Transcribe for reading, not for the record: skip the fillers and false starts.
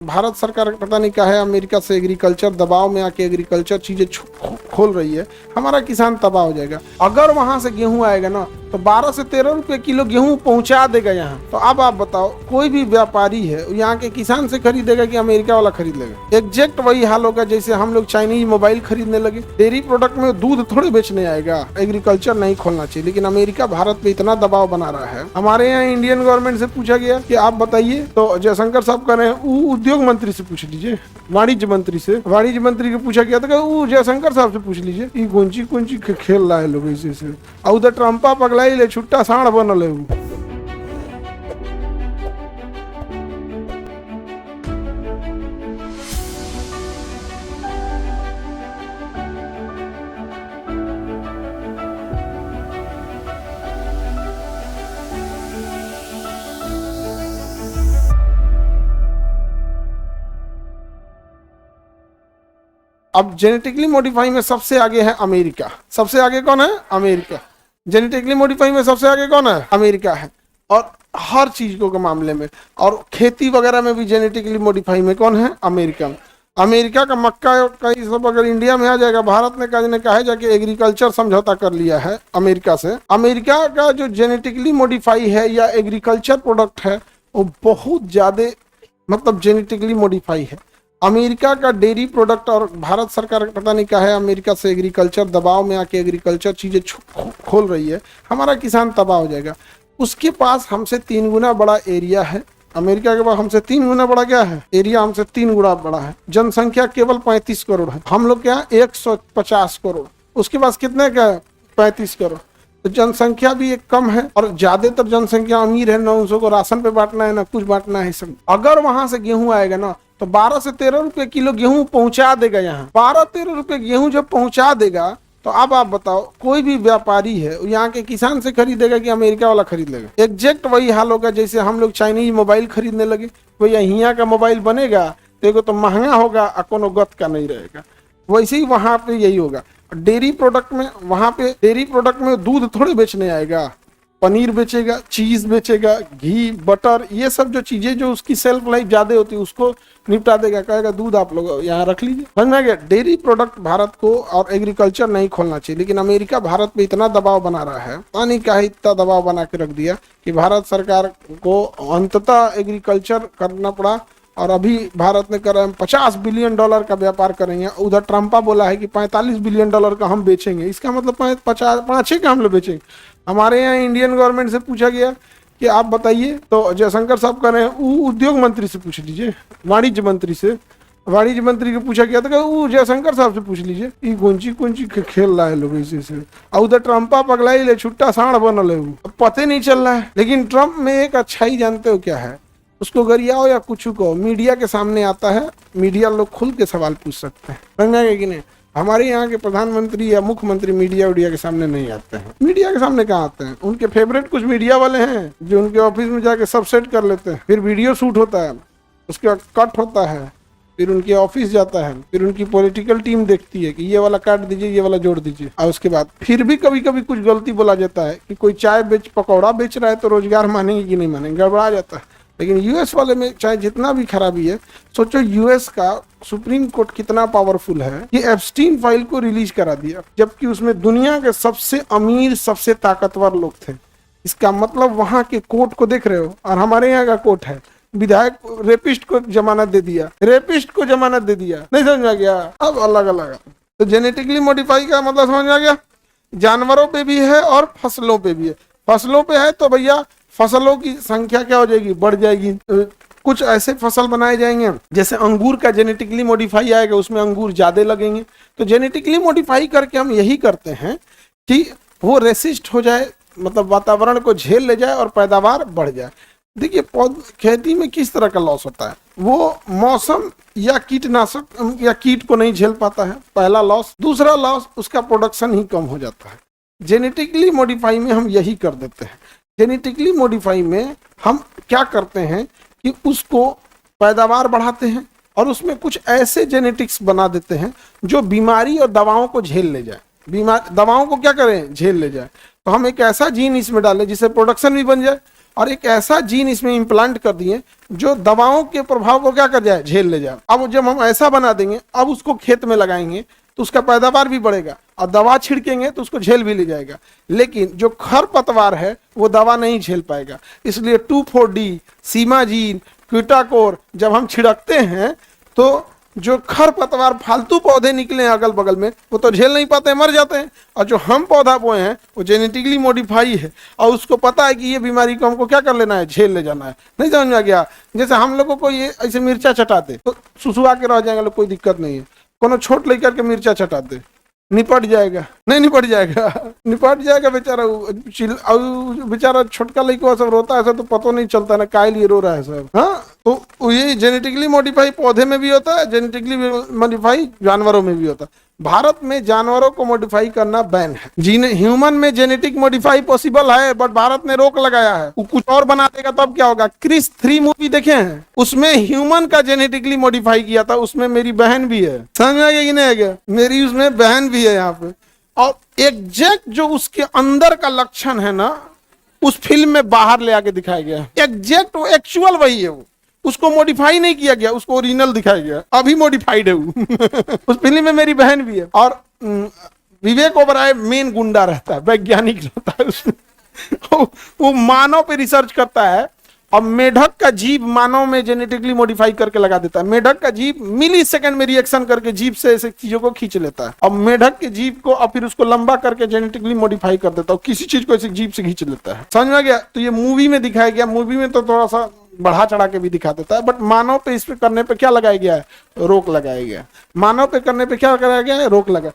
भारत सरकार पता नहीं क्या है, अमेरिका से एग्रीकल्चर दबाव में आके एग्रीकल्चर चीजें खोल रही है। हमारा किसान तबाह हो जाएगा। अगर वहां से गेहूं आएगा ना तो 12 से 13 रुपए किलो गेहूं पहुंचा देगा यहाँ। तो अब आप बताओ, कोई भी व्यापारी है यहाँ के किसान से खरीदेगा कि अमेरिका वाला खरीद लेगा? एग्जैक्ट वही हाल होगा जैसे हम लोग चाइनीज मोबाइल खरीदने लगे। डेयरी प्रोडक्ट में दूध थोड़े बेचने आएगा। एग्रीकल्चर नहीं खोलना चाहिए, लेकिन अमेरिका भारत पे इतना दबाव बना रहा है। हमारे यहाँ इंडियन गवर्नमेंट से पूछा गया कि आप बताइए, तो जयशंकर साहब कह रहे हैं उद्योग मंत्री से पूछ लीजिए, वाणिज्य मंत्री से। वाणिज्य मंत्री को पूछा गया था, वो जयशंकर साहब से पूछ लीजिए। ये कौन सी खेल रहा है लोग ऐसे से। और उधर ट्रम्पा पगलाई ले, छुट्टा साढ़ बनल है। अब जेनेटिकली मॉडिफाई में सबसे आगे है अमेरिका। सबसे आगे कौन है? अमेरिका। जेनेटिकली मॉडिफाई में सबसे आगे कौन है? अमेरिका है। और हर चीज को के मामले में, और खेती वगैरह में भी जेनेटिकली मॉडिफाई में कौन है? अमेरिका। अमेरिका का मक्का का ये सब अगर इंडिया में आ जाएगा, भारत ने कहा जाके एग्रीकल्चर समझौता कर लिया है अमेरिका से। अमेरिका का जो जेनेटिकली मॉडिफाई है या एग्रीकल्चर प्रोडक्ट है वो बहुत ज्यादा मतलब जेनेटिकली मॉडिफाई है। अमेरिका का डेयरी प्रोडक्ट, और भारत सरकार पता नहीं क्या है, अमेरिका से एग्रीकल्चर दबाव में आके एग्रीकल्चर चीजें खोल रही है। हमारा किसान तबाह हो जाएगा। उसके पास हमसे 3 गुना बड़ा एरिया है। अमेरिका के पास हमसे 3 गुना बड़ा क्या है? एरिया हमसे 3 गुना बड़ा है। जनसंख्या केवल 35 करोड़ है। हम लोग क्या 150 करोड़। उसके पास कितने का है? 35 करोड़। तो जनसंख्या भी एक कम है, और ज्यादातर जनसंख्या अमीर है, ना उसको राशन पे बांटना है ना कुछ बांटना है सब। अगर वहां से गेहूं आएगा ना तो 12 से 13 रुपए किलो गेहूं पहुंचा देगा यहाँ। 12-13 रुपए गेहूं जब पहुंचा देगा तो अब आप बताओ, कोई भी व्यापारी है यहाँ के किसान से खरीदेगा कि अमेरिका वाला खरीद लेगा? एग्जैक्ट वही हाल होगा जैसे हम लोग चाइनीज मोबाइल खरीदने लगे। कोई यहाँ का मोबाइल बनेगा तो एगो तो महंगा होगा और कोनो गत का नहीं रहेगा। वैसे ही वहां पे यही होगा। डेयरी प्रोडक्ट में, वहां पे डेयरी प्रोडक्ट में दूध थोड़े बेचने आएगा, पनीर बेचेगा, चीज बेचेगा, घी, बटर, ये सब जो चीजें जो उसकी सेल्फ लाइफ ज्यादा होती है उसको निपटा देगा। कहेगा दूध आप लोग यहाँ रख लीजिए। समझ में आ गया? डेयरी प्रोडक्ट भारत को और एग्रीकल्चर नहीं खोलना चाहिए, लेकिन अमेरिका भारत पे इतना दबाव बना रहा है। पता नहीं क्या इतना दबाव बना के रख दिया कि भारत सरकार को अंततः एग्रीकल्चर करना पड़ा। और अभी भारत ने कर 50 बिलियन डॉलर का व्यापार करेंगे। उधर ट्रम्पा बोला है कि 45 बिलियन डॉलर का हम बेचेंगे। इसका मतलब 5-6 का हम लोग बेचेंगे। हमारे यहाँ इंडियन गवर्नमेंट से पूछा गया कि आप बताइए, तो जयशंकर साहब कह रहे हैं उद्योग मंत्री से पूछ लीजिए, वाणिज्य मंत्री से। वाणिज्य मंत्री को पूछा गया था, वो जयशंकर साहब से पूछ लीजिए। ये कौन सी खेल रहा है लोग ऐसे से। और उधर ट्रम्पा पगलाई ले, छुट्टा साढ़ बनल है। वो पता नहीं चल रहा है। लेकिन ट्रम्प में एक अच्छाई जानते हो क्या है? उसको गरियाओ या कुछ को, मीडिया के सामने आता है, मीडिया लोग खुल के सवाल पूछ सकते हैं। समझ कि नहीं? हमारे यहाँ के प्रधानमंत्री या मुख्यमंत्री मीडिया के सामने नहीं आते हैं। मीडिया के सामने कहाँ आते हैं? उनके फेवरेट कुछ मीडिया वाले हैं जो उनके ऑफिस में जाके सब सेट कर लेते हैं। फिर वीडियो शूट होता है, उसके बाद कट होता है, फिर उनके ऑफिस जाता है, फिर उनकी पॉलिटिकल टीम देखती है कि ये वाला काट दीजिए, ये वाला जोड़ दीजिए। और उसके बाद फिर भी कभी कभी कुछ गलती बोला जाता है कि कोई चाय पकौड़ा बेच रहा है तो रोजगार मानेंगे कि नहीं मानेंगे, गड़बड़ा जाता है। लेकिन यूएस वाले में चाहे जितना भी खराबी है, सोचो यूएस का सुप्रीम कोर्ट कितना पावरफुल है कि एप्स्टीन फाइल को रिलीज करा दिया, जबकि उसमें दुनिया के सबसे अमीर, सबसे ताकतवर लोग थे। इसका मतलब वहां के कोर्ट को देख रहे हो, और हमारे यहाँ का कोर्ट है, विधायक रेपिस्ट को जमानत दे दिया, रेपिस्ट को जमानत दे दिया। नहीं समझ में आ गया? अब अलग अलग। तो जेनेटिकली मॉडिफाई का मतलब समझ में आ गया? जानवरों पे भी है और फसलों पे भी है। फसलों पे है तो भैया फसलों की संख्या क्या हो जाएगी? बढ़ जाएगी। कुछ ऐसे फसल बनाए जाएंगे, जैसे अंगूर का जेनेटिकली मॉडिफाई आएगा, उसमें अंगूर ज्यादा लगेंगे। तो जेनेटिकली मॉडिफाई करके हम यही करते हैं कि वो रेसिस्ट हो जाए, मतलब वातावरण को झेल ले जाए और पैदावार बढ़ जाए। देखिए खेती में किस तरह का लॉस होता है, वो मौसम या कीटनाशक या कीट को नहीं झेल पाता है, पहला लॉस। दूसरा लॉस, उसका प्रोडक्शन ही कम हो जाता है। जेनेटिकली मॉडिफाई में हम यही कर देते हैं। जेनेटिकली मॉडिफाई में हम क्या करते हैं कि उसको पैदावार बढ़ाते हैं और उसमें कुछ ऐसे जेनेटिक्स बना देते हैं जो बीमारी और दवाओं को झेल ले जाए। दवाओं को क्या करें? झेल ले जाए। तो हम एक ऐसा जीन इसमें डालें जिससे प्रोडक्शन भी बन जाए और एक ऐसा जीन इसमें इम्प्लांट कर दिए जो दवाओं के प्रभाव को क्या कर जाए, झेल ले जाए। अब जब हम ऐसा बना देंगे, अब उसको खेत में लगाएंगे तो उसका पैदावार भी बढ़ेगा और दवा छिड़केंगे तो उसको झेल भी ले जाएगा। लेकिन जो खरपतवार है वो दवा नहीं झेल पाएगा। इसलिए 2,4-D, सीमाजीन, क्विटाकोर जब हम छिड़कते हैं तो जो खरपतवार फालतू पौधे निकले हैं अगल बगल में वो तो झेल नहीं पाते, मर जाते हैं। और जो हम पौधा बोए हैं वो जेनेटिकली मॉडिफाई है और उसको पता है कि ये बीमारी को हमको क्या कर लेना है, झेल ले जाना है। नहीं समझ में आ गया? जैसे हम लोगों को ये ऐसे मिर्चा चटाते तो सुसुआ के रह जाएंगे लोग, कोई दिक्कत नहीं है। कोनो छोट लेकर के मिर्चा चटाते, निपट जाएगा, नहीं निपट जाएगा, निपट जाएगा बेचारा। बेचारा छोटका लड़का सब रोता है, सब तो पता नहीं चलता ना काय लिए रो रहा है सब। हाँ, तो ये जेनेटिकली मॉडिफाई पौधे में भी होता है, जेनेटिकली मॉडिफाई जानवरों में भी होता है। भारत में जानवरों को मॉडिफाई करना बैन है। ह्यूमन में जेनेटिक मॉडिफाई पॉसिबल है, बट भारत ने रोक लगाया है। वो कुछ और बना देगा तब क्या होगा। क्रिस 3 मूवी देखे हैं, उसमें ह्यूमन का जेनेटिकली मॉडिफाई किया था, उसमें मेरी बहन भी है। समझ में आ गया कि नहीं आ गया? मेरी उसमें बहन भी है यहाँ पे। और एग्जैक्ट जो उसके अंदर का लक्षण है ना, उस फिल्म में बाहर ले आके दिखाया गया। एग्जैक्ट वो एक्चुअल वही है, वो उसको मॉडिफाई नहीं किया गया, उसको ओरिजिनल दिखाया गया। अभी मॉडिफाइड है वो। उस फिल्म में मेरी बहन भी है। और विवेक ओबराय मेन गुंडा रहता है, वैज्ञानिक रहता है उसमें। वो मानव पे रिसर्च करता है और मेढक का जीभ मानव में जेनेटिकली मॉडिफाई करके लगा देता है। मेढक का जीभ मिली सेकंड में रिएक्शन करके जीभ से ऐसे चीजों को खींच लेता है और मेढक के जीभ को और फिर उसको लंबा करके जेनेटिकली मॉडिफाई कर देता है, किसी चीज को ऐसे जीभ से खींच लेता है। समझ में आ गया? तो ये मूवी में दिखाया गया। मूवी में तो थोड़ा सा बढ़ा चढ़ा के भी दिखा देता है, बट मानव पे इस पे करने पे क्या लगाया गया है, रोक लगाया गया। मानव पे करने पे क्या कराया गया है, रोक लगा।